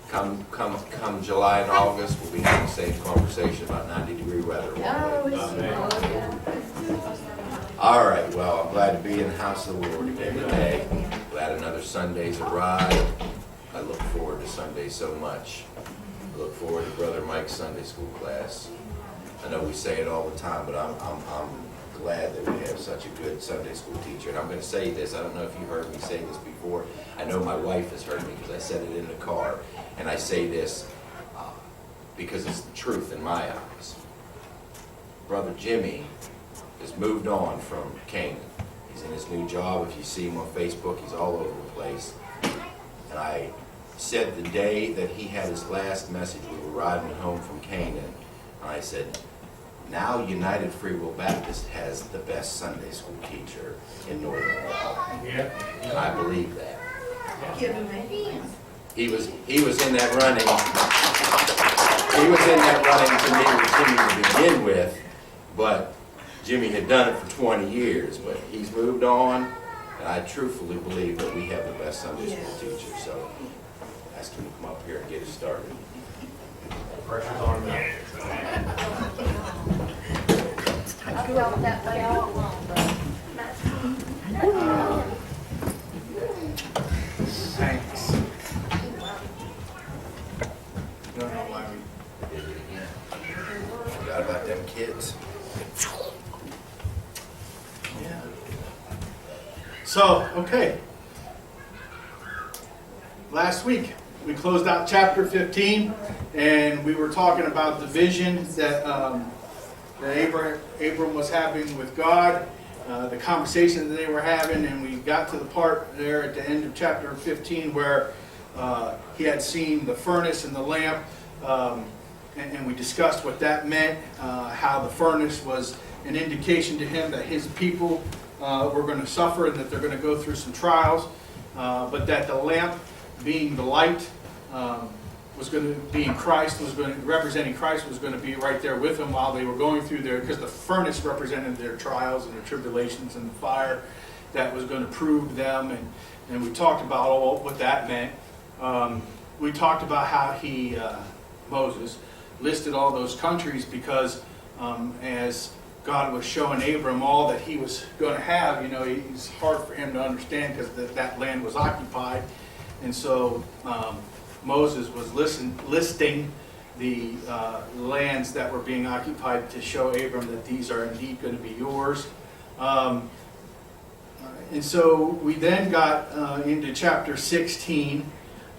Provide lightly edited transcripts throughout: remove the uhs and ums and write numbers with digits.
come July and August, we'll be having the same conversation about 90-degree weather. All right, well, I'm glad to be in the house of the Lord again today. Glad another Sunday's arrived. I look forward to Sunday so much. I look forward to Brother Mike's Sunday school class. I know we say it all the time, but I'm glad that we have such a good Sunday school teacher. And I'm going to say this, I don't know if you heard me say this before. I know my wife has heard me because I said it in the car. And I say this because it's the truth in my eyes. Brother Jimmy has moved on from Canaan. He's in his new job. If you see him on Facebook, he's all over the place. And I said the day that he had his last message, we were riding home from Canaan, and I said, now United Free Will Baptist has the best Sunday school teacher in Northern Ohio. Yeah. And I believe that. Give him a hand. He was in that running. He was in that running to me to begin with, but Jimmy had done it for 20 years, but he's moved on, and I truthfully believe that we have the best Sunday school teacher. So ask him to come up here and get us started. Pressure's on now. I felt that way all along, but Thanks. Don't know why we Did it again. Forgot about them kids. Yeah. So, okay. Last week, we closed out chapter 15, and we were talking about the vision that Abram was having with God, the conversation that they were having, and we got to the part there at the end of chapter 15 where he had seen the furnace and the lamp, and we discussed what that meant, how the furnace was an indication to him that his people were going to suffer and that they're going to go through some trials, but that the lamp, being the light, was going to be in Christ, representing Christ, was going to be right there with them while they were going through there, because the furnace represented their trials and their tribulations and the fire that was going to prove them, and we talked about all what that meant. We talked about how Moses listed all those countries because as God was showing Abram all that he was going to have, it's hard for him to understand because that land was occupied. And so Moses was listing the lands that were being occupied to show Abram that these are indeed going to be yours. And so we then got into chapter 16,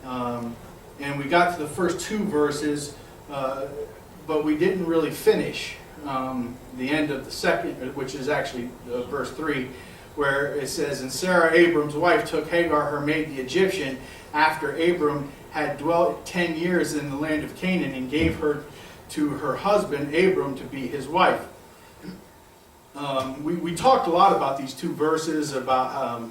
and we got to the first two verses, but we didn't really finish the end of the second, which is actually verse 3, where it says, and Sarah, Abram's wife, took Hagar, her maid, the Egyptian, after Abram had dwelt 10 years in the land of Canaan, and gave her to her husband, Abram, to be his wife. We talked a lot about these two verses, about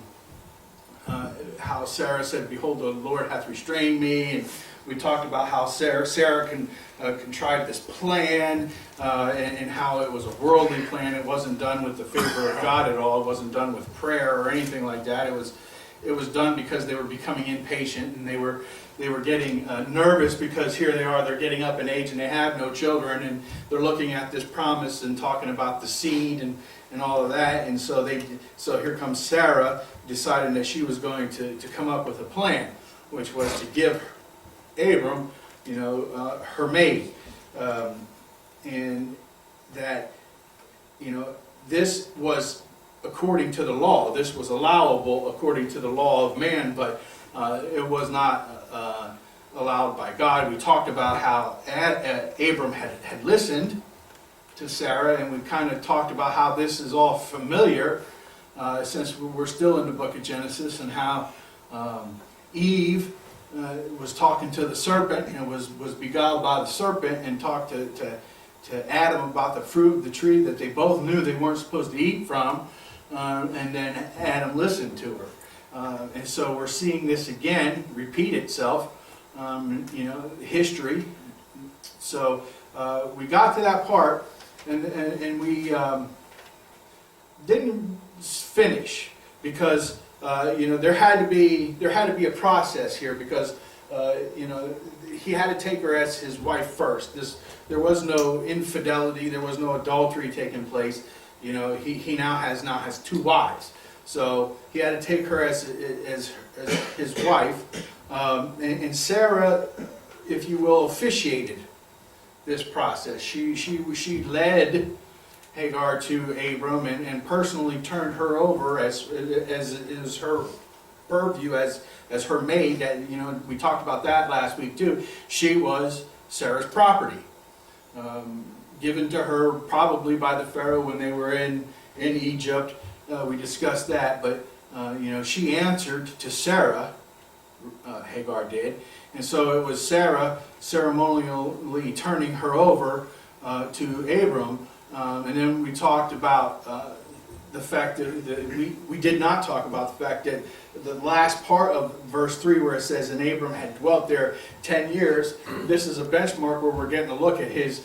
how Sarah said, behold, the Lord hath restrained me, and we talked about how Sarah contrived this plan, and how it was a worldly plan. It wasn't done with the favor of God at all. It wasn't done with prayer or anything like that. It was done because they were becoming impatient, and they were getting nervous because here they are, they're getting up in age and they have no children, and they're looking at this promise and talking about the seed and all of that. And so here comes Sarah deciding that she was going to come up with a plan, which was to give Abram, her maid, and that, this was according to the law. This was allowable according to the law of man, but it was not allowed by God. We talked about how Abram had listened to Sarah, and we kind of talked about how this is all familiar since we're still in the book of Genesis, and how Eve was talking to the serpent and was beguiled by the serpent, and talked to Adam about the fruit of the tree that they both knew they weren't supposed to eat from, and then Adam listened to her. And so we're seeing this again repeat itself, history. So we got to that part, and we didn't finish because there had to be a process here, because you know, he had to take her as his wife first. There was no infidelity, there was no adultery taking place. You know, he now has two wives. So he had to take her as his wife. And Sarah, if you will, officiated this process. She led Hagar to Abram and personally turned her over as her purview as her maid. That, you know, we talked about that last week too. She was Sarah's property, given to her probably by the Pharaoh when they were in Egypt. We discussed that, but you know, she answered to Sarah. Hagar did, and so it was Sarah ceremonially turning her over to Abram. And then we talked about the fact that we did not talk about the fact that the last part of verse 3 where it says, and Abram had dwelt there 10 years, this is a benchmark where we're getting a look at his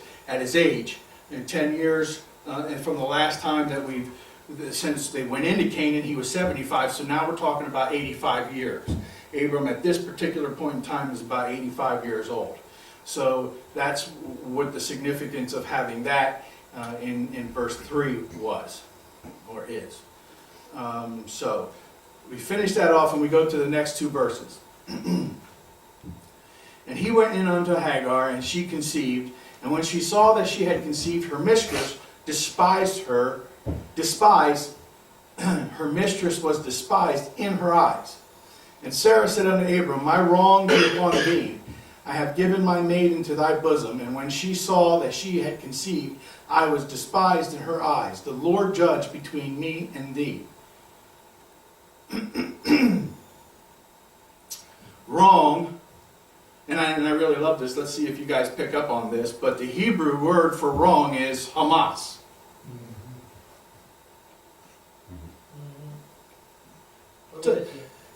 age. In 10 years, and from the last time that since they went into Canaan, he was 75, so now we're talking about 85 years. Abram at this particular point in time is about 85 years old. So that's what the significance of having that in verse 3 was, or is. So we finish that off and we go to the next two verses. And he went in unto Hagar, and she conceived. And when she saw that she had conceived, her mistress despised her. Her mistress was despised in her eyes. And Sarah said unto Abram, my wrong be upon thee. I have given my maid into thy bosom. And when she saw that she had conceived, I was despised in her eyes. The Lord judge between me and thee. Wrong, and I really love this. Let's see if you guys pick up on this. But the Hebrew word for wrong is Hamas.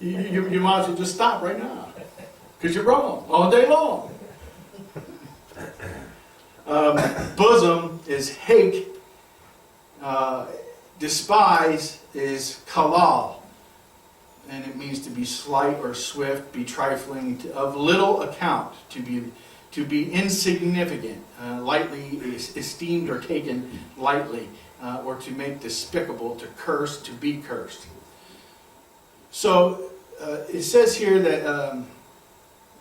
You might as well just stop right now, because you're wrong all day long. Bosom is hake. Despise is kalal. And it means to be slight or swift, be trifling, of little account, to be insignificant, lightly esteemed or taken lightly, or to make despicable, to curse, to be cursed. So it says here that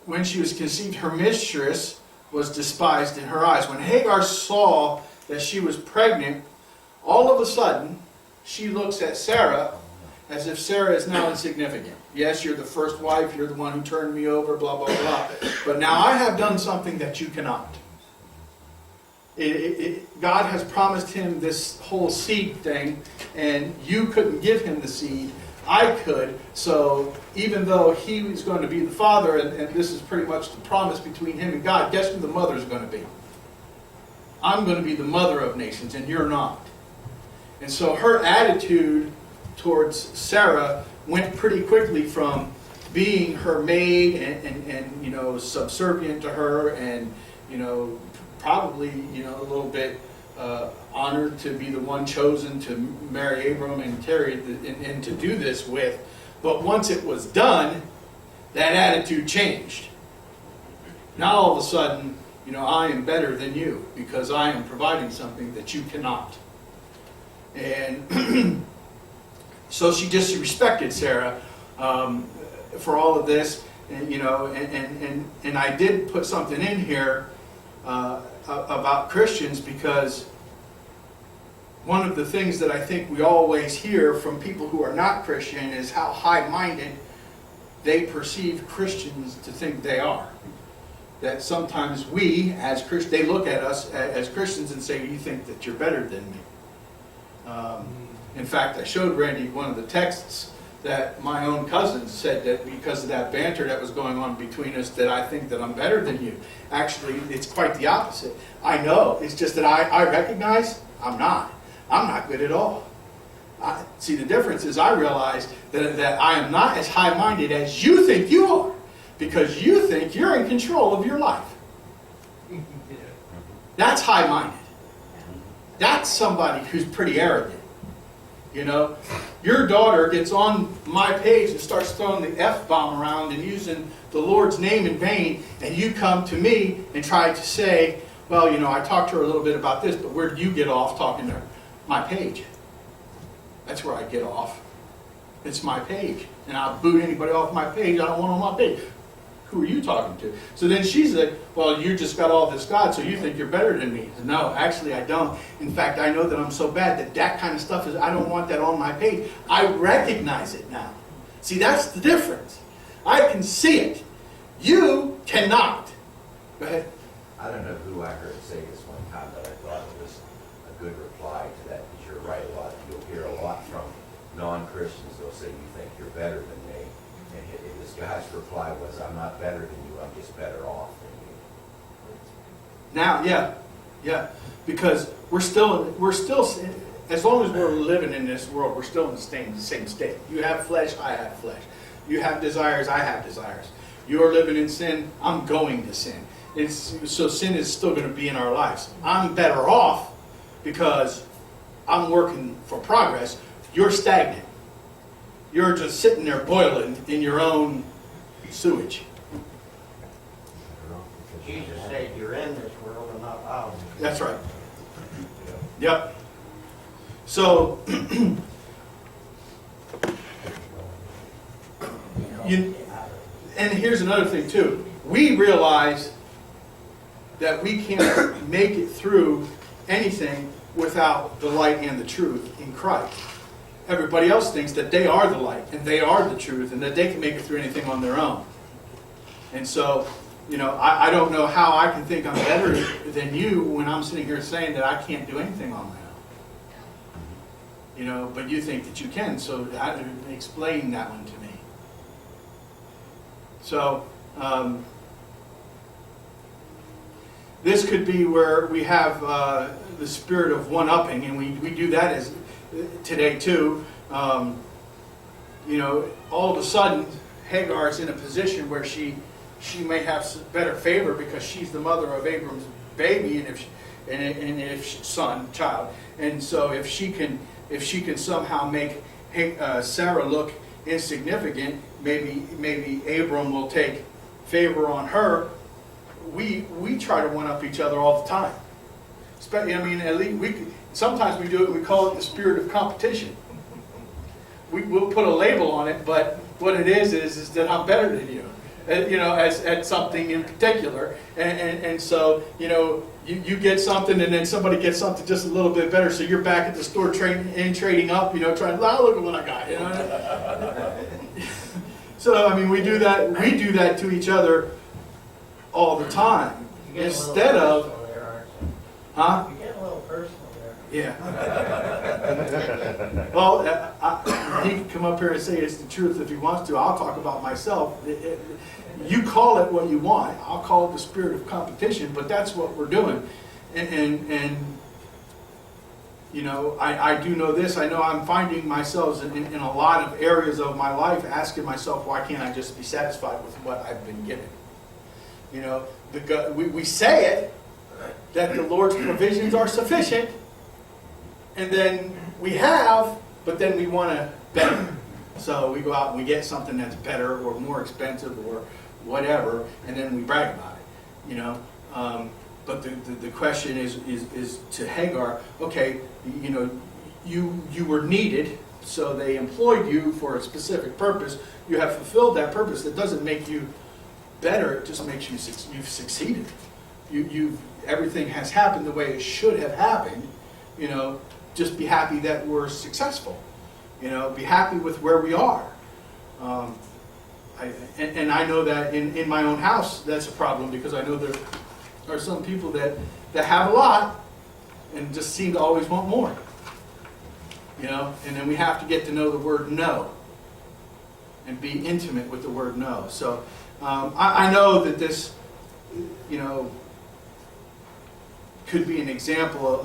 when she was conceived, her mistress was despised in her eyes. When Hagar saw that she was pregnant, all of a sudden she looks at Sarah as if Sarah is now insignificant. Yes, you're the first wife, you're the one who turned me over, blah, blah, blah. But now I have done something that you cannot. God has promised him this whole seed thing, and you couldn't give him the seed. I could. So even though he was going to be the father, and this is pretty much the promise between him and God, guess who the mother is going to be? I'm going to be the mother of nations, and you're not. And so her attitude towards Sarah went pretty quickly from being her maid and you know, subservient to her, and you know, probably, you know, a little bit honored to be the one chosen to marry Abram and carry and to do this with. But once it was done, that attitude changed. Now all of a sudden, you know, I am better than you because I am providing something that you cannot. And so she disrespected Sarah for all of this, and you know, and I did put something in here about Christians, because one of the things that I think we always hear from people who are not Christian is how high-minded they perceive Christians to think they are. That sometimes we, as Christians, they look at us as Christians and say, you think that you're better than me. In fact, I showed Randy one of the texts that my own cousin said that because of that banter that was going on between us, that I think that I'm better than you. Actually, it's quite the opposite. I know. It's just that I recognize I'm not. I'm not good at all. See, the difference is I realize that I am not as high-minded as you think you are, because you think you're in control of your life. That's high-minded. That's somebody who's pretty arrogant. You know, your daughter gets on my page and starts throwing the F-bomb around and using the Lord's name in vain, and you come to me and try to say, well, you know, I talked to her a little bit about this, but where do you get off talking to my page? That's where I get off. It's my page. And I'll boot anybody off my page I don't want on my page. Who are you talking to? So then she's like, well, you just got all this God, so you think you're better than me. No, actually I don't. In fact, I know that I'm so bad that that kind of stuff is, I don't want that on my page. I recognize it now. See, that's the difference. I can see it. You cannot. Go ahead. I don't know who I heard say this one time, but I thought it was a good reply to that, because you're right, you'll hear a lot from non-Christians. They'll say, you think you're better than me. And this guy's reply was, I'm not better than you, I'm just better off than you. Now, yeah, because we're still, as long as we're living in this world, we're still in the same state. You have flesh, I have flesh. You have desires, I have desires. You're living in sin, I'm going to sin. So sin is still going to be in our lives. I'm better off because I'm working for progress. You're stagnant. You're just sitting there boiling in your own sewage. Jesus said you're in this world and not out. That's right. Yep. So, and here's another thing too. We realize that we can't make it through anything without the light and the truth in Christ. Everybody else thinks that they are the light and they are the truth and that they can make it through anything on their own. And so, you know, I don't know how I can think I'm better than you when I'm sitting here saying that I can't do anything on my own. You know, but you think that you can, so explain that one to me. So, this could be where we have the spirit of one-upping, and we do that as today too. You know, all of a sudden, Hagar is in a position where she may have better favor because she's the mother of Abram's baby, and if child, and so if she can somehow make Sarah look insignificant, maybe Abram will take favor on her. We try to one-up each other all the time. I mean, at least sometimes we do it. We call it the spirit of competition. We'll put a label on it, but what it is that I'm better than you. You know, at something in particular, and so you know you get something, and then somebody gets something just a little bit better. So you're back at the store trading up. You know, trying. Oh, look at what I got. You know. So I mean, we do that to each other all the time. Instead of, huh? You get a little personal there. Yeah. Well, he can come up here and say it's the truth if he wants to. I'll talk about myself. You call it what you want. I'll call it the spirit of competition, but that's what we're doing. And you know, I do know this. I know I'm finding myself in a lot of areas of my life asking myself, why can't I just be satisfied with what I've been given? You know, we say it, that the Lord's provisions are sufficient, and then we have, but then we want to better. So we go out and we get something that's better or more expensive or whatever, and then we brag about it, you know. But the question is to Hagar, okay, you know, you were needed, so they employed you for a specific purpose. You have fulfilled that purpose. That doesn't make you better, it just makes you've succeeded. Everything has happened the way it should have happened. You know, just be happy that we're successful. You know, be happy with where we are. And I know that in my own house that's a problem, because I know there are some people that have a lot and just seem to always want more. You know, and then we have to get to know the word no and be intimate with the word no. So I know that this, you know, could be an example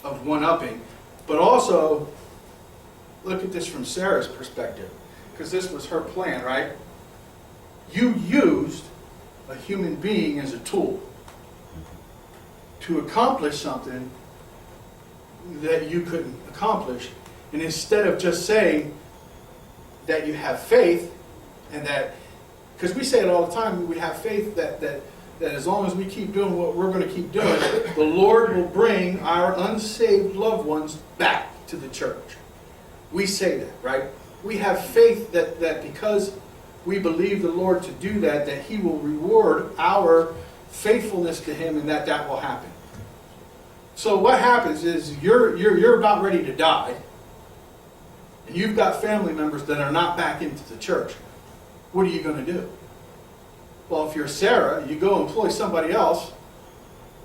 of one-upping, but also look at this from Sarah's perspective, because this was her plan, right? You used a human being as a tool to accomplish something that you couldn't accomplish. And instead of just saying that you have faith, and that, because we say it all the time, we have faith that as long as we keep doing what we're going to keep doing, the Lord will bring our unsaved loved ones back to the church. We say that, right? We have faith that because we believe the Lord to do that, that He will reward our faithfulness to Him, and that will happen. So what happens is you're about ready to die, and you've got family members that are not back into the church. What are you going to do? Well, if you're Sarah, you go employ somebody else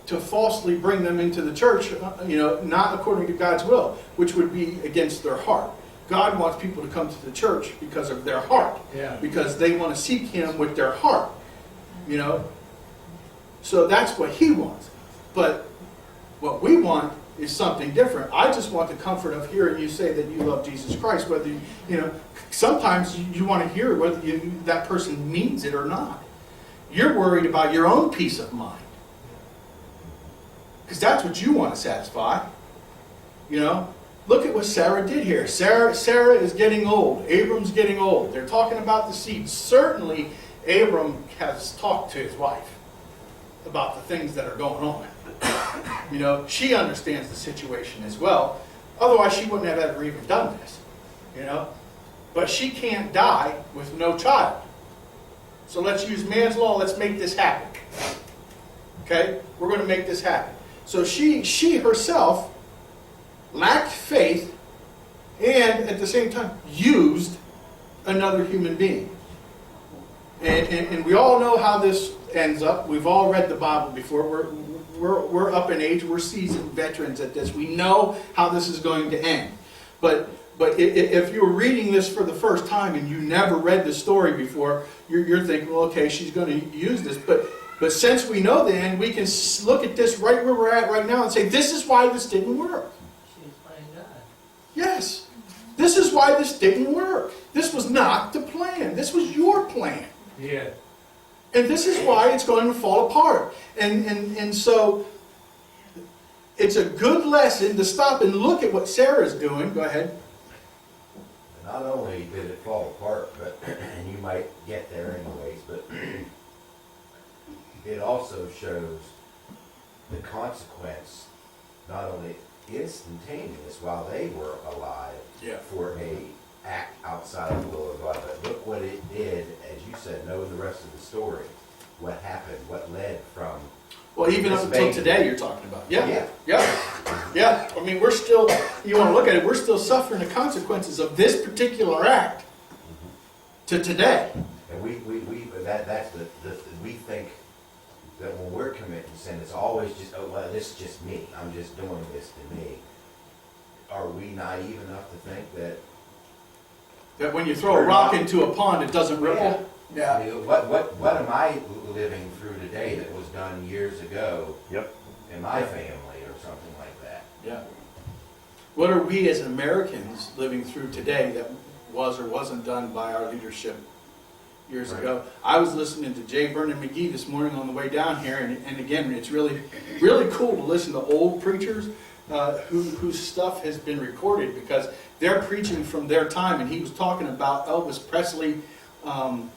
to falsely bring them into the church, not according to God's will, which would be against their heart. God wants people to come to the church because of their heart, because they want to seek Him with their heart, So that's what He wants. But what we want is something different. I just want the comfort of hearing you say that you love Jesus Christ, whether sometimes you want to hear whether that person means it or not. You're worried about your own peace of mind, because that's what you want to satisfy. Look at what Sarah did here. Sarah is getting old. Abram's getting old. They're talking about the seed. Certainly, Abram has talked to his wife about the things that are going on. She understands the situation as well. Otherwise, she wouldn't have ever even done this. But she can't die with no child. So let's use man's law. Let's make this happen. Okay? We're going to make this happen. So she herself lacked faith, and at the same time used another human being. And we all know how this ends up. We've all read the Bible before. We're up in age. We're seasoned veterans at this. We know how this is going to end. But if you're reading this for the first time and you never read the story before, you're thinking, well, okay, she's going to use this. But since we know the end, we can look at this right where we're at right now and say, this is why this didn't work. Yes. This is why this didn't work. This was not the plan. This was your plan. Yeah. And this is why it's going to fall apart. And so it's a good lesson to stop and look at what Sarah's doing. Go ahead. Not only did it fall apart, but and you might get there anyways, but it also shows the consequence, not only instantaneous while they were alive, for a act outside of the will of God, but look what it did, as you said, know the rest of the story. What happened, what led from... Well, even up this until baby. today you're talking about. Yeah. I mean, we're still, you want to look at it, we're still suffering the consequences of this particular act to today. And we think that when we're committing sin, it's always just, oh, well, this is just me. I'm just doing this to me. Are we naive enough to think that... That when you throw a rock into a pond, it doesn't ripple? Yeah. I mean, what am I living through today that was done years ago in my family or something like that? Yeah. What are we as Americans living through today that was or wasn't done by our leadership years ago? I was listening to J. Vernon McGee this morning on the way down here, and again, it's really, really cool to listen to old preachers whose stuff has been recorded, because they're preaching from their time. And he was talking about Elvis Presley, and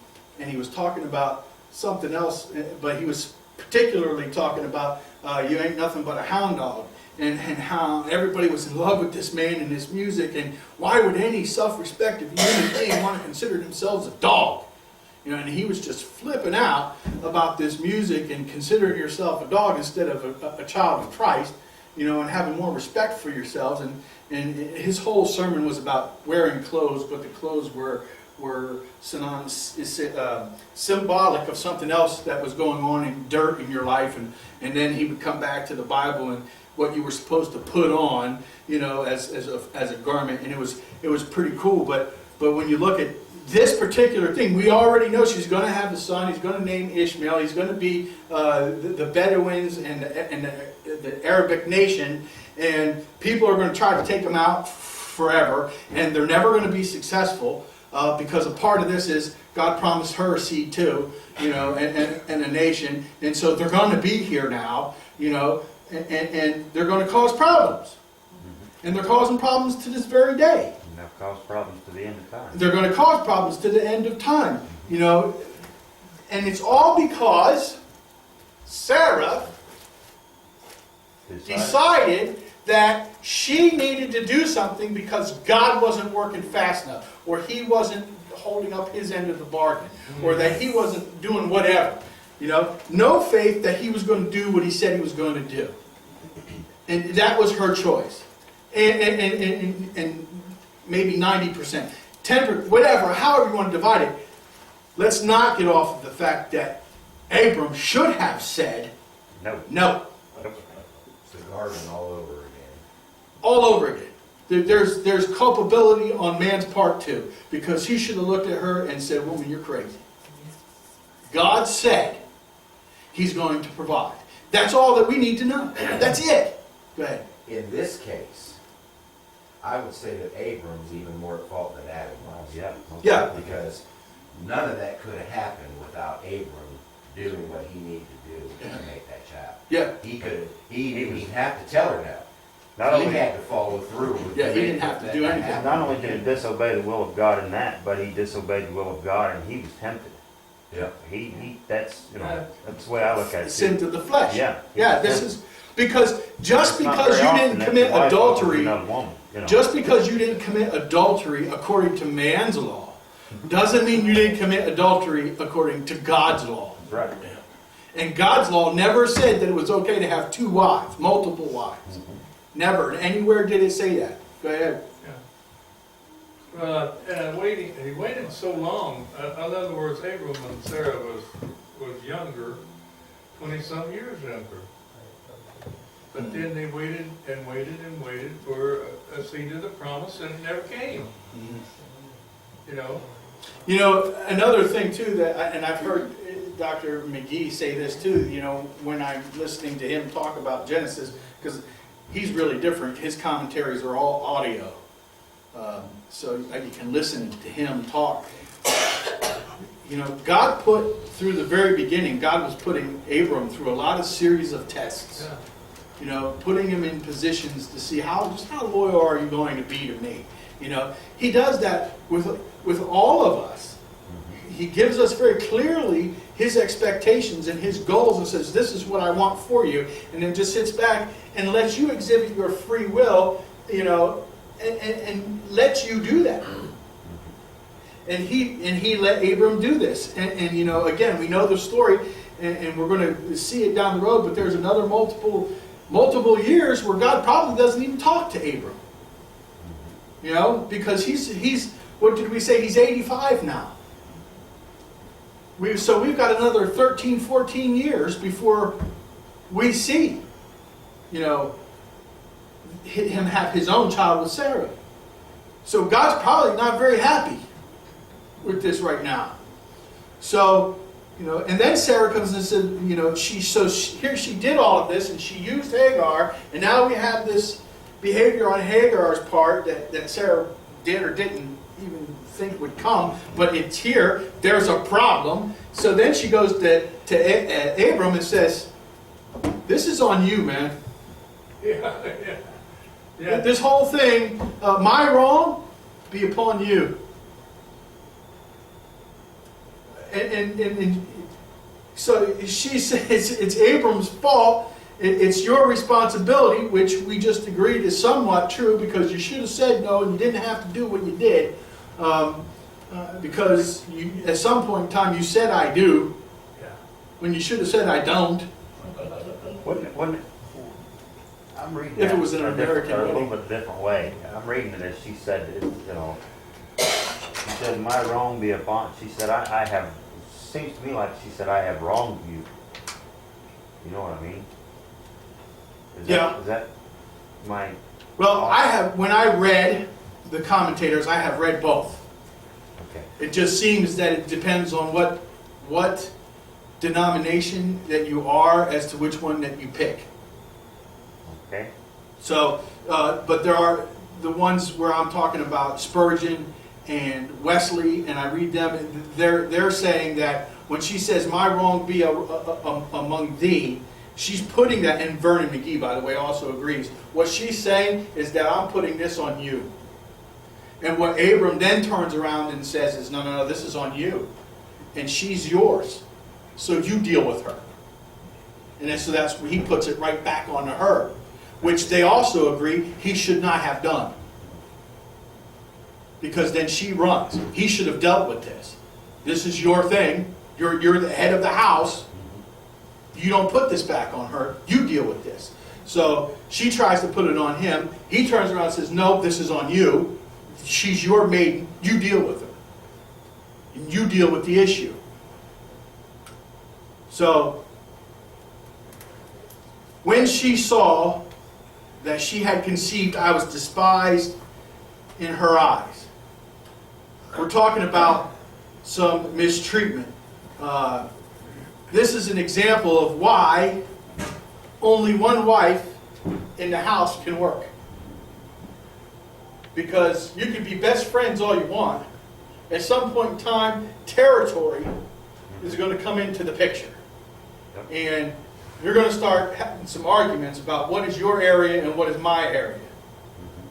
he was talking about something else, but he was particularly talking about You Ain't Nothing But a Hound Dog, and how everybody was in love with this man and his music, and why would any self-respecting human being want to consider themselves a dog? And he was just flipping out about this music and considering yourself a dog instead of a child of Christ, and having more respect for yourselves. And his whole sermon was about wearing clothes, but the clothes were symbolic of something else that was going on in dirt in your life. And then he would come back to the Bible and what you were supposed to put on, as a garment. And it was pretty cool. But when you look at this particular thing, we already know she's going to have a son. He's going to name Ishmael. He's going to be the Bedouins and the Arabic nation, and people are going to try to take him out forever, and they're never going to be successful, because a part of this is God promised her a seed too, and a nation, and so they're going to be here now, and they're going to cause problems. And they're causing problems to this very day. And they'll cause problems to the end of time. They're going to cause problems to the end of time. You know, and it's all because Sarah decided that she needed to do something because God wasn't working fast enough, or he wasn't holding up his end of the bargain, or that he wasn't doing whatever. You know, no faith that he was going to do what he said he was going to do. And that was her choice. And maybe 90%, 10%, whatever, however you want to divide it. Let's not get off of the fact that Abram should have said No. no. It's the garden all over again. All over again. There's culpability on man's part too, because he should have looked at her and said, "Woman, you're crazy." God said he's going to provide. That's all that we need to know. That's it. Go ahead. In this case, I would say that Abram's even more at fault than Adam was. Yeah. Yeah. Because none of that could have happened without Abram doing what he needed to do to make that child. Yeah. He didn't even have to tell her no. Not He only, had to follow through with Yeah, he didn't have to do anything. not only did he disobey the will of God in that, but he disobeyed the will of God and he was tempted. Yeah. That's, that's the way I look at it. Sin to the flesh. Yeah. Yeah, this is, because just It's not because very you often didn't that commit the wife loves adultery, another woman, just because you didn't commit adultery according to man's law, doesn't mean you didn't commit adultery according to God's law. That's right. And God's law never said that it was okay to have two wives, multiple wives. Never. Anywhere did it say that. Go ahead. He waited so long. In other words, Abram and Sarah was younger, 20-some years younger. But then they waited and waited and waited for a seed of the promise, and it never came. You know. You know, another thing too that, and I've heard Dr. McGee say this too, you know, when I'm listening to him talk about Genesis, because he's really different. His commentaries are all audio. So you can listen to him talk. You know, God put, through the very beginning, God was putting Abram through a lot of series of tests. Yeah. You know, putting him in positions to see how loyal are you going to be to me. You know, he does that with all of us. He gives us very clearly his expectations and his goals and says, this is what I want for you. And then just sits back and lets you exhibit your free will, you know, and lets you do that. And he let Abram do this. And you know, again, we know the story, and we're going to see it down the road, but there's another multiple years where God probably doesn't even talk to Abram. You know, because he's what did we say? He's 85 now. So we've got another 13, 14 years before we see, you know, him have his own child with Sarah. So God's probably not very happy with this right now. So, you know, and then Sarah comes and said, you know, here she did all of this and she used Hagar, and now we have this behavior on Hagar's part that Sarah did or didn't even think would come, but it's here. There's a problem. So then she goes to Abram and says, "This is on you, man. Yeah. This whole thing, my wrong, be upon you." And so she says it's Abram's fault. It's your responsibility, which we just agreed is somewhat true, because you should have said no and you didn't have to do what you did. Because at some point in time you said I do, when you should have said I don't. I'm reading If it that was an a American a little wedding. bit different way. I'm reading it as she said, you know, she said, my wrong be upon, she said, I have, seems to me like she said, I have wronged you. You know what I mean? Yeah. Is that my... Well, when I read the commentators, I have read both. Okay. It just seems that it depends on what denomination that you are as to which one that you pick. Okay. So, but there are the ones where I'm talking about Spurgeon and Wesley, and I read them, and they're saying that when she says, "My wrong be among thee," She's putting that, and Vernon McGee, by the way, also agrees. What she's saying is that I'm putting this on you. And what Abram then turns around and says is, no, no, no, this is on you. And she's yours. So you deal with her. And then, so that's he puts it right back onto her, which they also agree he should not have done. Because then she runs. He should have dealt with this. This is your thing. You're the head of the house. You don't put this back on her. You deal with this. So she tries to put it on him. He turns around and says, no, this is on you. She's your maiden. You deal with her. And you deal with the issue. So when she saw that she had conceived, I was despised in her eyes. We're talking about some mistreatment. This is an example of why only one wife in the house can work. Because you can be best friends all you want. At some point in time, territory is going to come into the picture. And you're going to start having some arguments about what is your area and what is my area.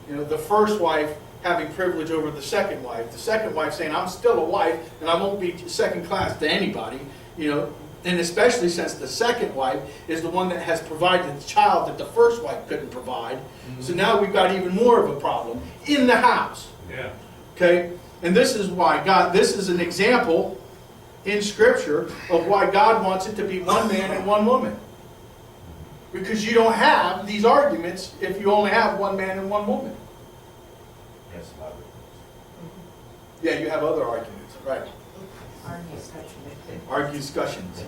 You know, the first wife having privilege over the second wife. The second wife saying, I'm still a wife and I won't be second class to anybody. You know, and especially since the second wife is the one that has provided the child that the first wife couldn't provide. Mm-hmm. So now we've got even more of a problem in the house. Yeah. Okay? And this is why this is an example in Scripture of why God wants it to be one man and one woman. Because you don't have these arguments if you only have one man and one woman. Yes, Mother. Yeah, you have other arguments, right? Our discussions.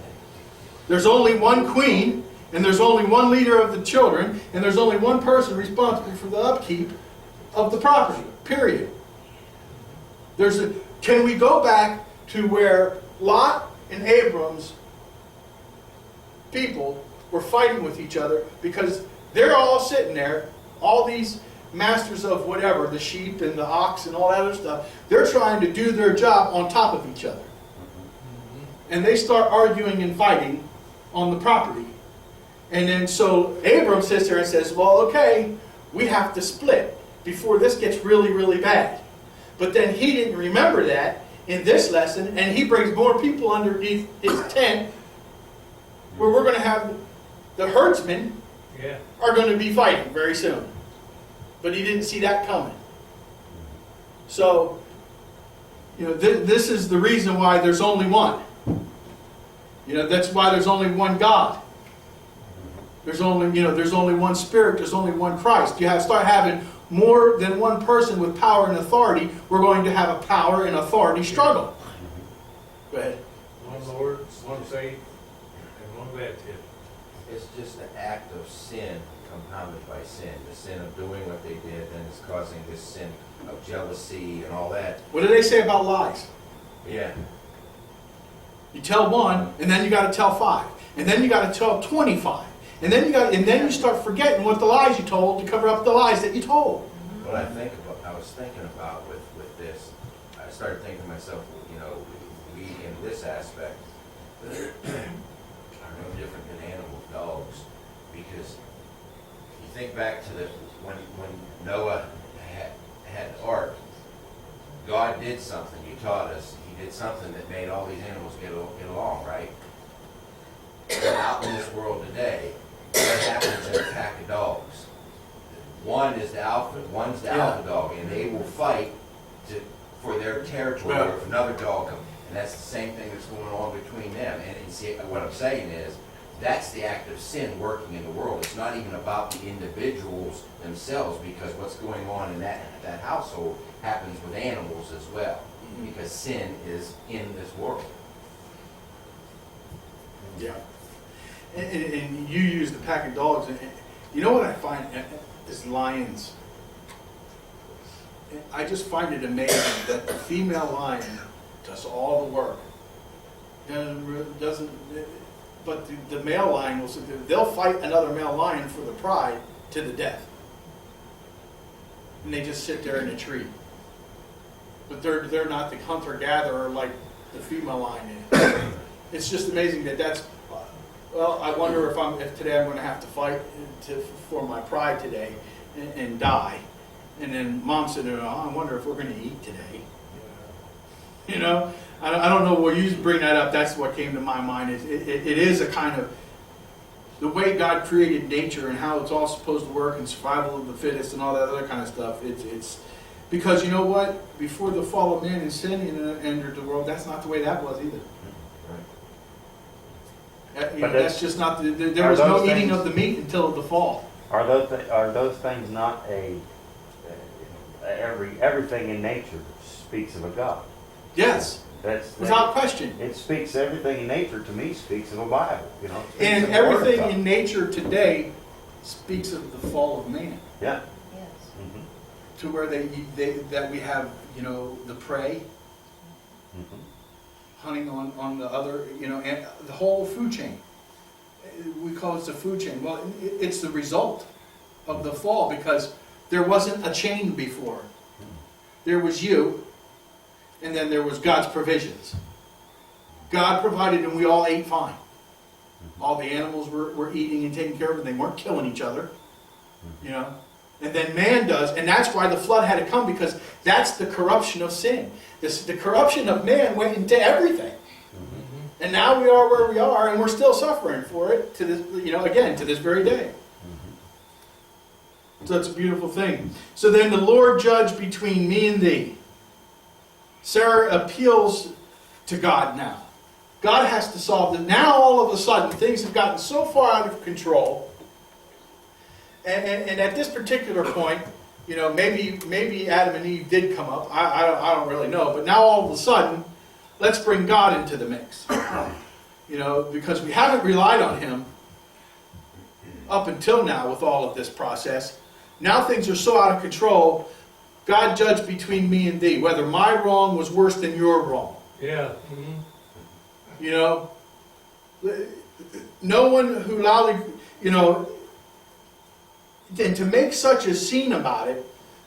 There's only one queen, and there's only one leader of the children, and there's only one person responsible for the upkeep of the property, period. Can we go back to where Lot and Abram's people were fighting with each other because they're all sitting there, all these masters of whatever, the sheep and the ox and all that other stuff, they're trying to do their job on top of each other. And they start arguing and fighting on the property. And then so Abram sits there and says, well, okay, we have to split before this gets really, really bad. But then he didn't remember that in this lesson, and he brings more people underneath his tent where we're going to have the herdsmen are going to be fighting very soon. But he didn't see that coming. So, you know, this is the reason why there's only one. You know, that's why there's only one God. There's only one Spirit. There's only one Christ. You start having more than one person with power and authority. We're going to have a power and authority struggle. Go ahead. One Lord, one faith, and one baptism. It's just an act of sin compounded by sin. The sin of doing what they did, then it's causing this sin of jealousy and all that. What do they say about lies? Yeah. You tell one, and then you got to tell 5, and then you got to tell 25, and then you start forgetting what the lies you told to cover up the lies that you told. What I was thinking about with this, I started thinking to myself, you know, we in this aspect are no different than animals, dogs, because you think back to when Noah had the ark, God did something. He taught us. He did something that made all these animals get along, right? But out in this world today, what happens in a pack of dogs? One is the alpha, one's the alpha dog, and they will fight for their territory if another dog comes. And that's the same thing that's going on between them. And see, what I'm saying is, that's the act of sin working in the world. It's not even about the individuals themselves, because what's going on in that household happens with animals as well, because sin is in this world. Yeah. And you use the pack of dogs. And you know what I find is lions. I just find it amazing that the female lion does all the work. But the male lion they'll fight another male lion for the pride to the death. And they just sit there in a tree. But they're not the hunter-gatherer like the female lion is. It's just amazing that's well, I wonder if today I'm going to have to fight for my pride today and die. And then Mom said, oh, I wonder if we're going to eat today. You know, I don't know where you bring that up. That's what came to my mind. It is a kind of the way God created nature and how it's all supposed to work and survival of the fittest and all that other kind of stuff. It's because you know what? Before the fall of man and sin entered the world, that's not the way that was either. That's just not. There was no eating of the meat until the fall. Are those things not everything in nature speaks of a God? Yes, without question. It speaks everything in nature to me speaks of a Bible. You know, And everything in nature today speaks of the fall of man. Yeah. Yes. Mm-hmm. To where that we have, you know, the prey Mm-hmm. hunting on the other, you know, and the whole food chain. We call it the food chain. Well, it's the result of the fall because there wasn't a chain before. There was you, and then there was God's provisions. God provided, and we all ate fine. All the animals were eating and taking care of it. They weren't killing each other, you know. And then man does, and that's why the flood had to come, because that's the corruption of sin. The corruption of man went into everything. Mm-hmm. And now we are where we are, and we're still suffering for it to this, you know, again, to this very day. Mm-hmm. So it's a beautiful thing. So then the Lord judged between me and thee. Sarah appeals to God now. God has to solve it. Now all of a sudden things have gotten so far out of control. And at this particular point, you know, maybe Adam and Eve did come up. I don't really know. But now all of a sudden, let's bring God into the mix. You know, because we haven't relied on Him up until now with all of this process. Now things are so out of control. God judged between me and thee, whether my wrong was worse than your wrong. Yeah. Mm-hmm. You know, no one who loudly, you know, and to make such a scene about it,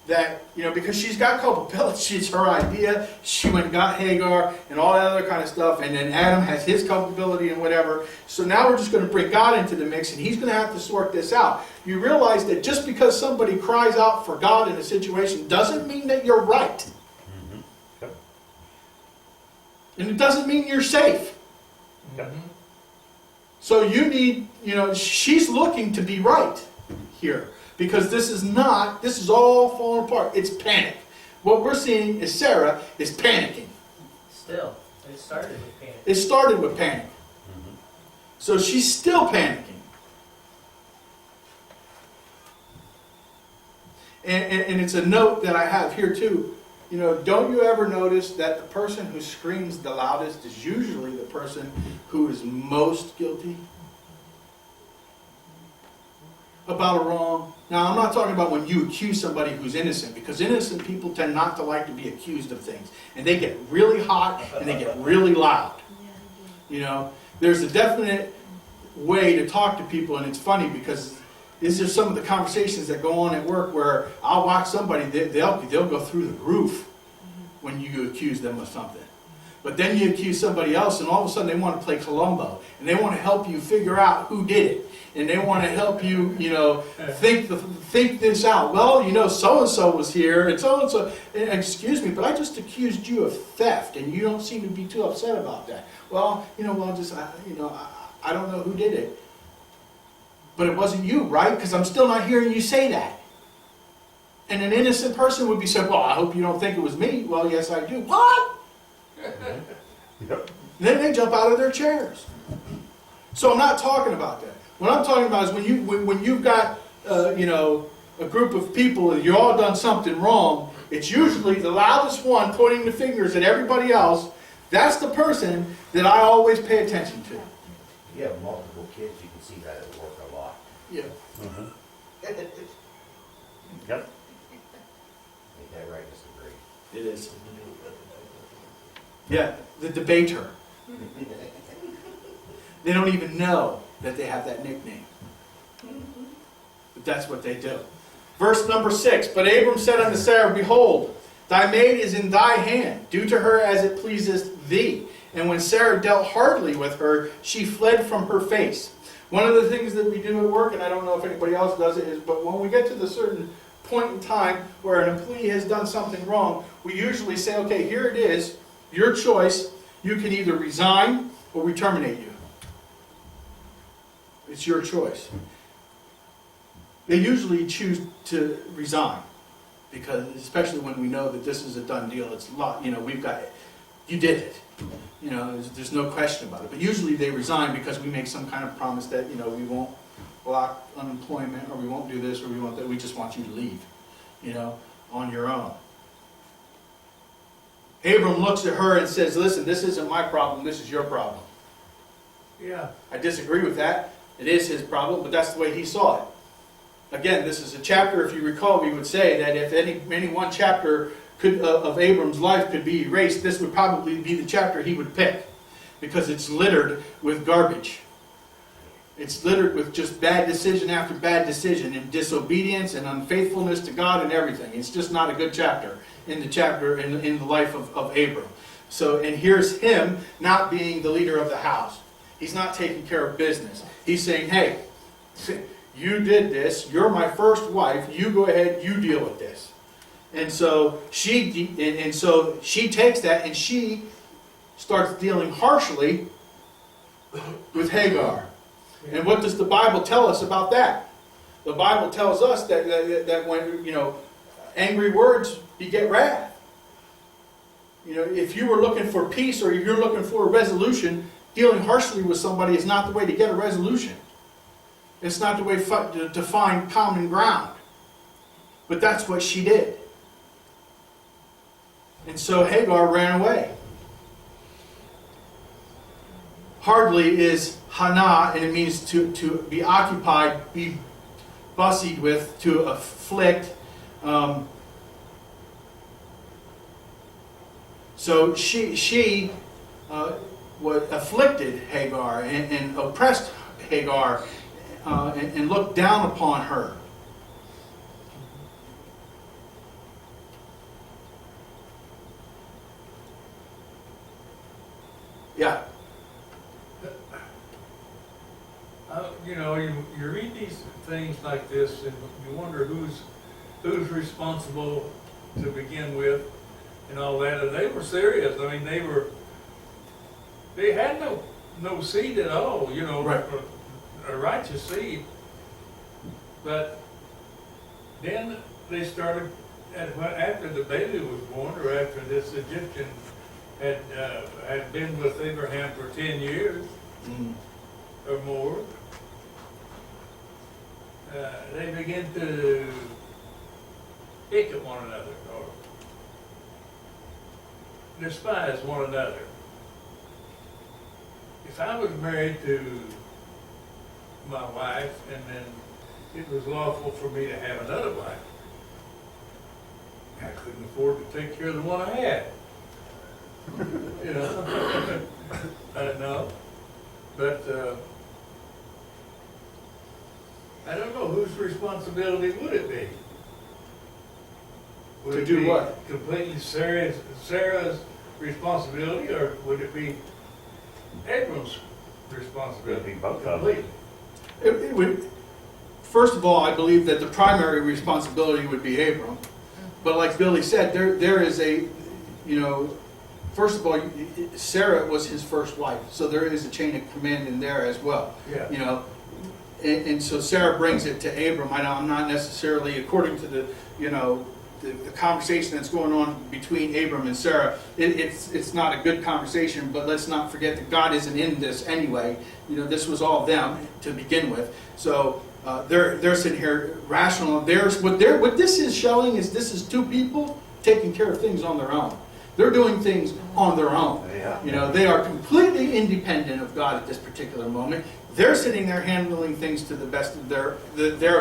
that, you know, because she's got culpability, it's her idea, she went and got Hagar and all that other kind of stuff, and then Adam has his culpability and whatever. So now we're just going to bring God into the mix, and He's going to have to sort this out. You realize that just because somebody cries out for God in a situation doesn't mean that you're right. Mm-hmm. Yep. And it doesn't mean you're safe. Yep. So you need, you know, she's looking to be right here. Because this is all falling apart. It's panic. What we're seeing is Sarah is panicking. Still, it started with panic. It started with panic. Mm-hmm. So she's still panicking. And it's a note that I have here too. You know, don't you ever notice that the person who screams the loudest is usually the person who is most guilty about a wrong? Now, I'm not talking about when you accuse somebody who's innocent, because innocent people tend not to like to be accused of things. And they get really hot and they get really loud. You know, there's a definite way to talk to people, and it's funny because these are some of the conversations that go on at work where I'll watch somebody, they'll go through the roof when you accuse them of something. But then you accuse somebody else, and all of a sudden they want to play Columbo, and they want to help you figure out who did it. And they want to help you, you know, think this out. Well, you know, so-and-so was here, and so-and-so, excuse me, but I just accused you of theft, and you don't seem to be too upset about that. Well, you know, I don't know who did it. But it wasn't you, right? Because I'm still not hearing you say that. And an innocent person would be saying, well, I hope you don't think it was me. Well, yes, I do. What? Yep. Then they jump out of their chairs. So I'm not talking about that. What I'm talking about is when you've got you know, a group of people and you all done something wrong, it's usually the loudest one pointing the fingers at everybody else. That's the person that I always pay attention to. You have multiple kids, you can see that at work a lot. Yeah. Mm-hmm. Yep. Ain't that right, Mr. Brady? It is. Yeah, the debater. They don't even know that they have that nickname. But that's what they do. Verse number 6, but Abram said unto Sarah, behold, thy maid is in thy hand. Do to her as it pleaseth thee. And when Sarah dealt hardly with her, she fled from her face. One of the things that we do at work, and I don't know if anybody else does it, is but when we get to the certain point in time where an employee has done something wrong, we usually say, okay, here it is, your choice. You can either resign or we terminate you. It's your choice. They usually choose to resign because, especially when we know that this is a done deal, it's a lot, we've got it. You did it. There's no question about it. But usually they resign because we make some kind of promise that, we won't block unemployment, or we won't do this, or we won't that. We just want you to leave, on your own. Abram looks at her and says, listen, this isn't my problem, this is your problem. Yeah. I disagree with that. It is his problem, but that's the way he saw it. Again, this is a chapter, if you recall, we would say that if any one chapter of Abram's life could be erased, this would probably be the chapter he would pick, because it's littered with garbage. It's littered with just bad decision after bad decision, and disobedience and unfaithfulness to God and everything. It's just not a good chapter in the life of Abram. So, and here's him not being the leader of the house. He's not taking care of business. He's saying, hey, you did this, you're my first wife, you go ahead, you deal with this. And so she takes that and she starts dealing harshly with Hagar. And what does the Bible tell us about that? The Bible tells us that when, angry words beget wrath. If you were looking for peace or if you're looking for a resolution, dealing harshly with somebody is not the way to get a resolution. It's not the way to find common ground. But that's what she did. And so Hagar ran away. Hardly is hana, and it means to be occupied, be bussied with, to afflict. So she afflicted Hagar and oppressed Hagar and looked down upon her. Yeah. You read these things like this, and you wonder who's responsible to begin with, and all that. And they were serious. I mean, they had no seed at all. Right. A righteous seed. But then they started after the baby was born, or after this Egyptian had been with Abraham for 10 years or more. They begin to pick at one another or despise one another. If I was married to my wife and then it was lawful for me to have another wife, I couldn't afford to take care of the one I had. No. But I don't know, whose responsibility would it be? Would To it do be what? completely Sarah's responsibility, or would it be Abram's responsibility? It'd be both of them. Completely. First of all, I believe that the primary responsibility would be Abram. But like Billy said, there is a, first of all, Sarah was his first wife, so there is a chain of command in there as well. Yeah. And so Sarah brings it to Abram. I'm not necessarily, according to the conversation that's going on between Abram and Sarah, it's not a good conversation, but let's not forget that God isn't in this anyway. This was all them to begin with. So they're sitting here rational. What this is showing is this is two people taking care of things on their own. They're doing things on their own. Yeah. They are completely independent of God at this particular moment. They're sitting there handling things to the best of their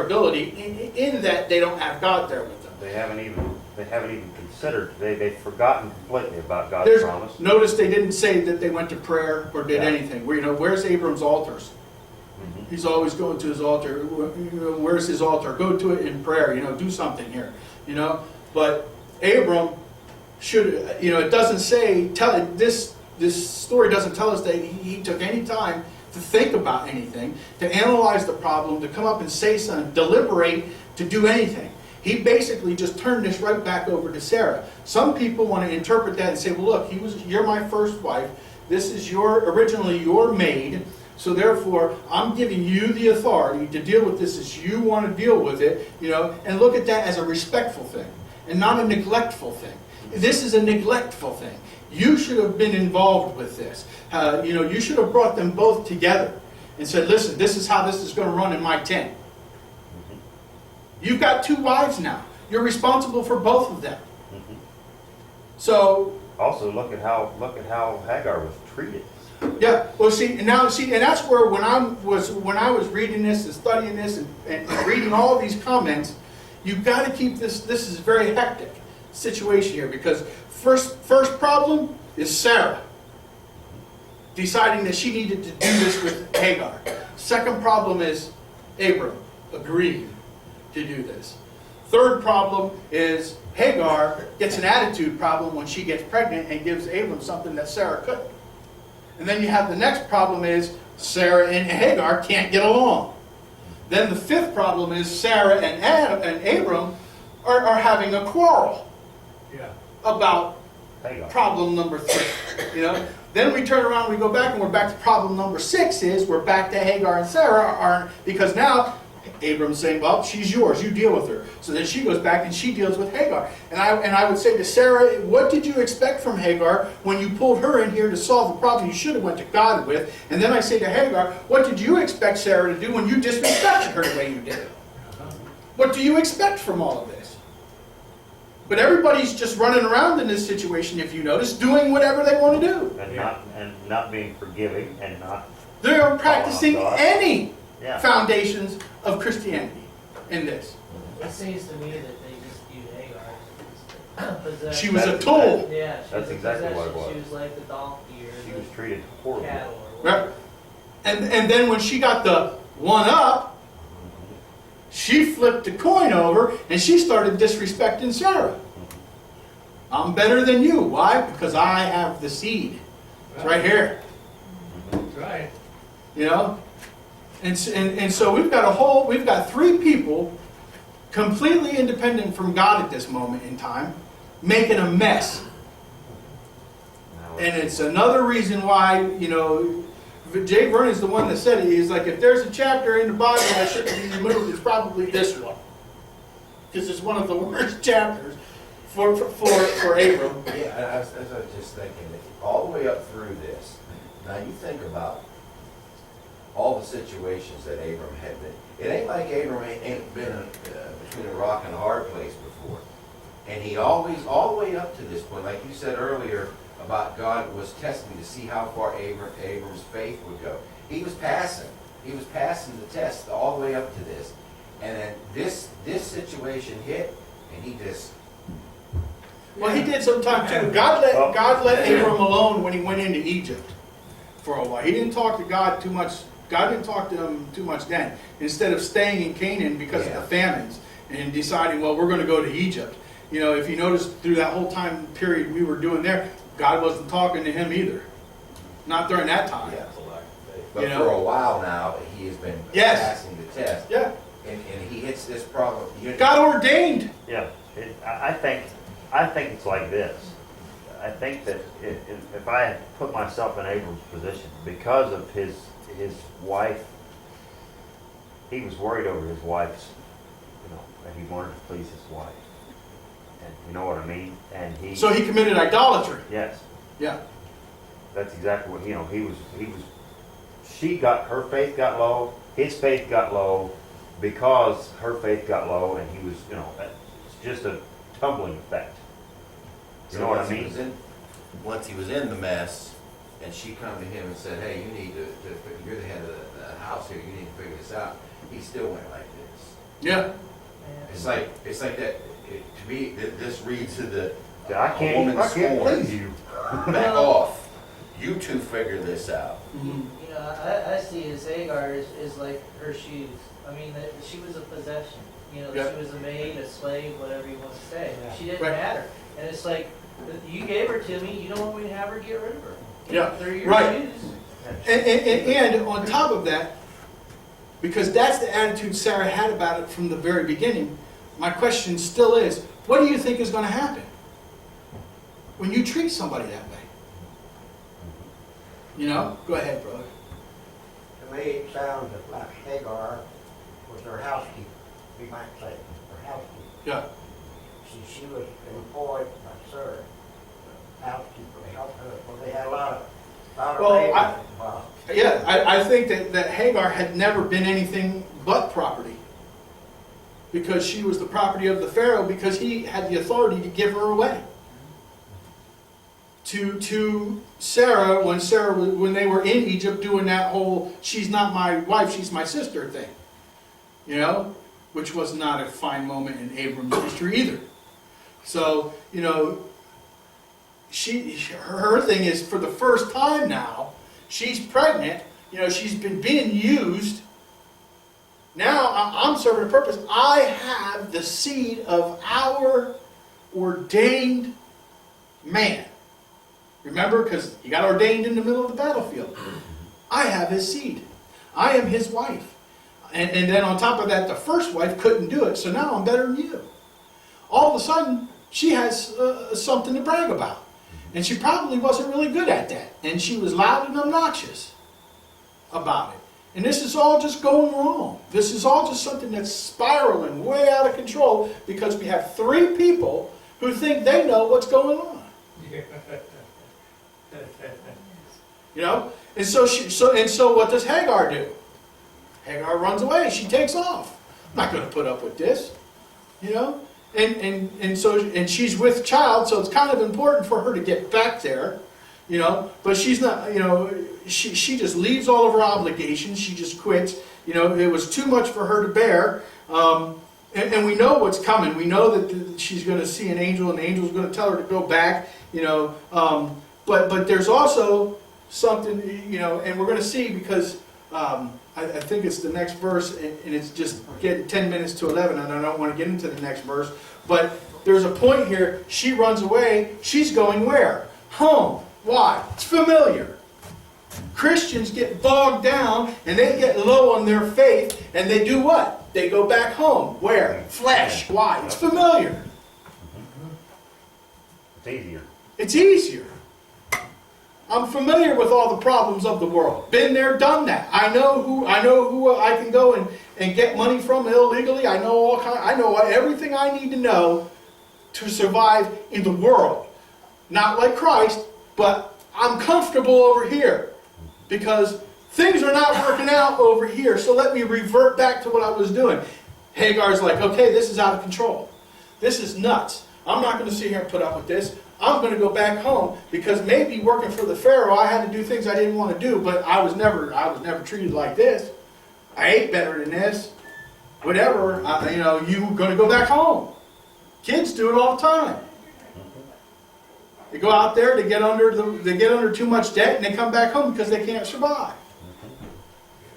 ability, in that they don't have God there with them. They haven't even considered. They've forgotten completely about God's promise. Notice they didn't say that they went to prayer or did anything. Where's Abram's altars? Mhm. He's always going to his altar. Where's his altar? Go to it in prayer. Do something here. But Abram should. It doesn't say. this story doesn't tell us that he took any time to think about anything, to analyze the problem, to come up and say something, deliberate, to do anything. He basically just turned this right back over to Sarah. Some people want to interpret that and say, well, look, you're my first wife. This is originally your maid. So therefore, I'm giving you the authority to deal with this as you want to deal with it, and look at that as a respectful thing and not a neglectful thing. This is a neglectful thing. You should have been involved with this. You should have brought them both together and said, listen, this is how this is going to run in my tent. You've got 2 wives now. You're responsible for both of them. So Also, look at how Hagar was treated. yeah, well, and that's where when I was reading this and studying this and reading all these comments, you've got to keep this. This is a very hectic situation here because first problem is Sarah deciding that she needed to do this with Hagar. Second problem is Abram agreeing to do this. Third problem is Hagar gets an attitude problem when she gets pregnant and gives Abram something that Sarah couldn't. And then you have the next problem is Sarah and Hagar can't get along. Then the fifth problem is Sarah and Abram are having a quarrel about Hagar. problem number 3. Then we turn around, we go back, and we're back to problem number 6 is we're back to Hagar and Sarah because now Abram's saying, well, she's yours, you deal with her. So then she goes back and she deals with Hagar. And I would say to Sarah, what did you expect from Hagar when you pulled her in here to solve the problem you should have went to God with? And then I say to Hagar, what did you expect Sarah to do when you disrespected her the way you did? What do you expect from all of this? But everybody's just running around in this situation, if you notice, doing whatever they want to do. And not being forgiving and not. They're practicing God. any Yeah. foundations of Christianity in this. It seems to me that they just viewed Hagar as possession. She was a tool. Yeah, she That's was a exactly what it possession. was. She was like the donkey or She the was treated horribly. cattle or whatever. Right? And then when she got the one up, she flipped the coin over and she started disrespecting Sarah. I'm better than you. Why? Because I have the seed. It's right here. That's right. And so we've got 3 people completely independent from God at this moment in time, making a mess. And it's another reason why, Jay Vernon's the one that said it. He's like, if there's a chapter in the Bible that shouldn't be removed, it's probably this one. Because it's one of the worst chapters for Abram. Yeah, I was just thinking, all the way up through this, now you think about all the situations that Abram had been. It ain't like Abram ain't been between a rock and a hard place before. And he always, all the way up to this point, like you said earlier, about God was testing to see how far Abram's faith would go. He was passing the test all the way up to this. And then this situation hit, and he just... Well, he did sometime too. God let Abram alone when he went into Egypt for a while. He didn't talk to God too much. God didn't talk to him too much then. Instead of staying in Canaan because of the famines and deciding, well, we're going to go to Egypt. If you notice through that whole time period we were doing there, God wasn't talking to him either. Not during that time. Yeah, but for a while now, he has been passing the test. Yeah. And he hits this problem. God ordained. Yeah, I think it's like this. I think that if I had put myself in Abram's position, because of his wife, he was worried over his wife's, that he wanted to please his wife. And you know what I mean? And So he committed idolatry. yes, Yeah. that's exactly what, her faith got low, his faith got low, because her faith got low, and he was, it's just a tumbling effect. You know what I mean? Once he was in the mess, and she come to him and said, hey, you need to you're the head of the house here, you need to figure this out. He still went like this. Yeah. It's like that, to me, this reads to the I can't scorn. please you. Back off. You two figure this out. Mhm. I see as Hagar is like her shoes. I mean, she was a possession. She was a maid, a slave, whatever you want to say. She didn't Right. matter. And it's like, you gave her to me, you don't want me to have her, get rid of her. Yeah, They're your right. shoes. And on top of that, because that's the attitude Sarah had about it from the very beginning, my question still is, what do you think is going to happen when you treat somebody that way? You know? Go ahead, brother. To me, it sounds like Hagar was her housekeeper, we might say, her housekeeper. Yeah. She was employed by Sarah, housekeeper, to help her, well, they had a lot of Well, labor involved. Yeah, I think that Hagar had never been anything but property. Because she was the property of the Pharaoh, because he had the authority to give her away. To Sarah, when they were in Egypt doing that whole, she's not my wife, she's my sister thing. You know? Which was not a fine moment in Abram's history either. So, you know, her thing is, for the first time now, she's pregnant, you know, she's been being used. Now I'm serving a purpose. I have the seed of our ordained man. Remember, because he got ordained in the middle of the battlefield. I have his seed. I am his wife. And then on top of that, the first wife couldn't do it, so now I'm better than you. All of a sudden, she has something to brag about. And she probably wasn't really good at that. And she was loud and obnoxious about it. And this is all just going wrong. This is all just something that's spiraling way out of control because we have 3 people who think they know what's going on. You know? And so what does Hagar do? Hagar runs away. She takes off. I'm not going to put up with this. You know? And she's with child, so it's kind of important for her to get back there. You know? But she's not, you know, she just leaves all of her obligations. She just quits. You know, it was too much for her to bear. And we know what's coming. We know that she's going to see an angel, and the angel's going to tell her to go back. You know, but there's also something, you know, and we're going to see because I think it's the next verse, and it's just getting 10 minutes to 11, and I don't want to get into the next verse. But there's a point here. She runs away. She's going where? Home. Why? It's familiar. Christians get bogged down, and they get low on their faith, and they do what? They go back home. Where? Flesh. Why? It's familiar. It's easier. It's easier. I'm familiar with all the problems of the world. Been there, done that. I know who I can go and get money from illegally. I know everything I need to know to survive in the world. Not like Christ, but I'm comfortable over here because things are not working out over here. So let me revert back to what I was doing. Hagar's like, okay, this is out of control. This is nuts. I'm not going to sit here and put up with this. I'm going to go back home because maybe working for the Pharaoh, I had to do things I didn't want to do, but I was never treated like this. I ate better than this. Whatever, you know, you're going to go back home. Kids do it all the time. They go out there, they get under too much debt, and they come back home because they can't survive.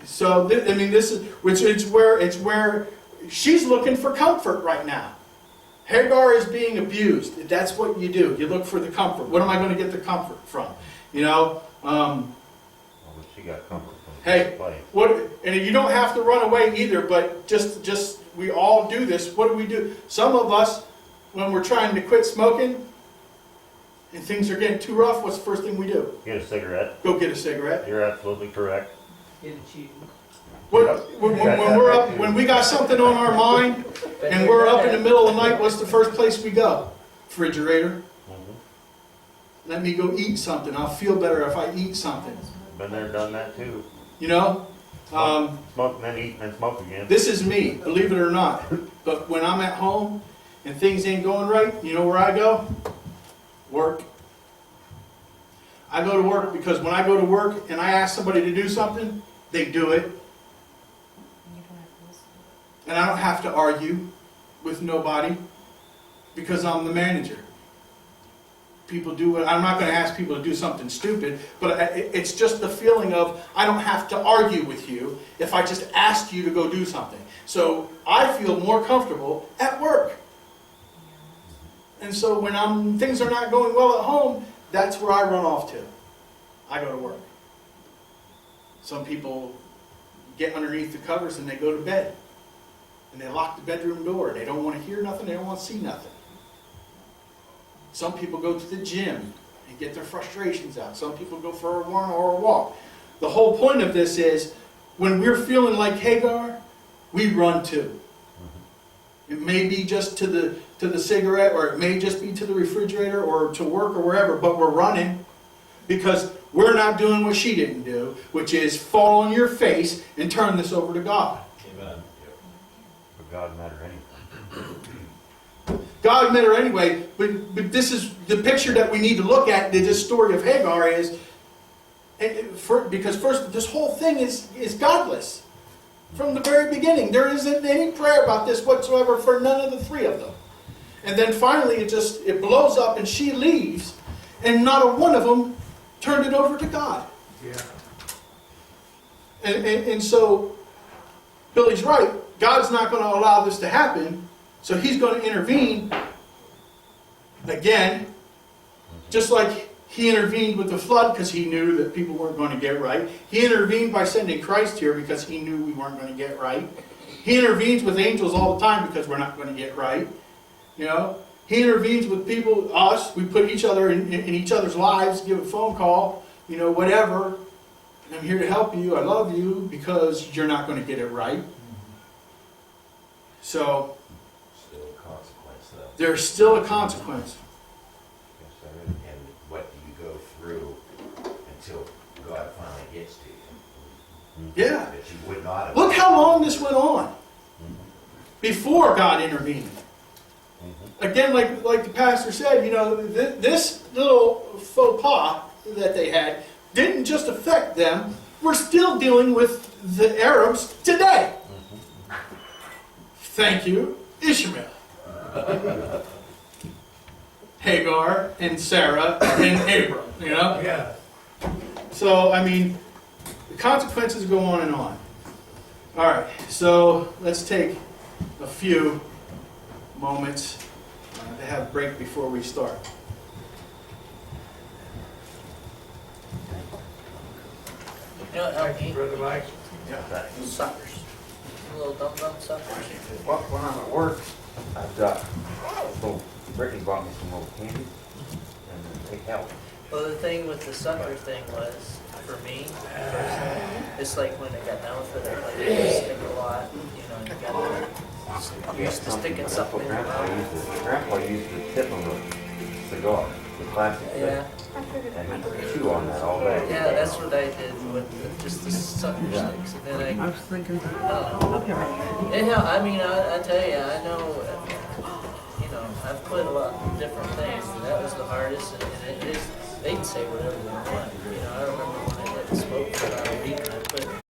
So this is it's where she's looking for comfort right now. Hagar is being abused. That's what you do. You look for the comfort. What am I going to get the comfort from? You know. Well, she got comfort from Hey, place. and you don't have to run away either. But just we all do this. What do we do? Some of us, when we're trying to quit smoking, and things are getting too rough, what's the first thing we do? Get a cigarette. Go get a cigarette. You're absolutely correct. Get it cheap. When we got something on our mind and we're up in the middle of the night, what's the first place we go? Refrigerator. Let me go eat something. I'll feel better if I eat something. Been there, done that too. You know? Smoke and then eat and then smoke again. This is me, believe it or not. But when I'm at home and things ain't going right, you know where I go? Work. I go to work because when I go to work and I ask somebody to do something, they do it. And I don't have to argue with nobody because I'm the manager. People do what, I'm not going to ask people to do something stupid, but it's just the feeling of I don't have to argue with you if I just ask you to go do something. So I feel more comfortable at work. And so when things are not going well at home, that's where I run off to. I go to work. Some people get underneath the covers and they go to bed. And they lock the bedroom door. They don't want to hear nothing. They don't want to see nothing. Some people go to the gym and get their frustrations out. Some people go for a 1 hour walk. The whole point of this is when we're feeling like Hagar, we run too. It may be just to the cigarette, or it may just be to the refrigerator or to work or wherever, but we're running because we're not doing what she didn't do, which is fall on your face and turn this over to God. Amen. For God matter anything. God met her anyway, but this is the picture that we need to look at. This story of Hagar is, because first, this whole thing is godless. From the very beginning, there isn't any prayer about this whatsoever for none of the three of them. And then finally, it blows up, and she leaves, and not a one of them turned it over to God. Yeah. And so, Billy's right. God's not going to allow this to happen, so He's going to intervene again, just like He intervened with the flood because He knew that people weren't going to get right. He intervened by sending Christ here because He knew we weren't going to get right. He intervenes with angels all the time because we're not going to get right. You know, He intervenes with people, us. We put each other in each other's lives, give a phone call, you know, whatever. I'm here to help you. I love you because you're not going to get it right. So Still a consequence though. there's still a consequence. Yes, there is. And what do you go through until God finally gets to you? Yeah. That you would not have. Look how long this went on before God intervened. Again, like the pastor said, you know, this little faux pas that they had didn't just affect them. We're still dealing with the Arabs today. Thank you, Ishmael. Hagar and Sarah and Abram, you know? Yeah. So, I mean, the consequences go on and on. All right, so let's take a few moments to have a break before we start. You know what helped me? Brother Mike? Suckers. Little dum-dum suckers. Well, when I'm at work, I've got, so Brittany bought me some little candy, and they help. Well, the thing with the sucker thing was, for me, personally, it's like when I got done with it, like it stick a lot, you know, you gotta, I'm used to sticking That's something what in your mouth. Grandpa used to tip them with cigar, the classic tip. Yeah, And he'd chew on that all day. yeah, that's what I did with just the sucker Yeah. sticks, and then I was thinking, anyhow, I mean, I tell you, I know, you know, I've put a lot of different things, and that was the hardest, and it is, they can say whatever they want. You know, I remember when I did smoke for about a week, and I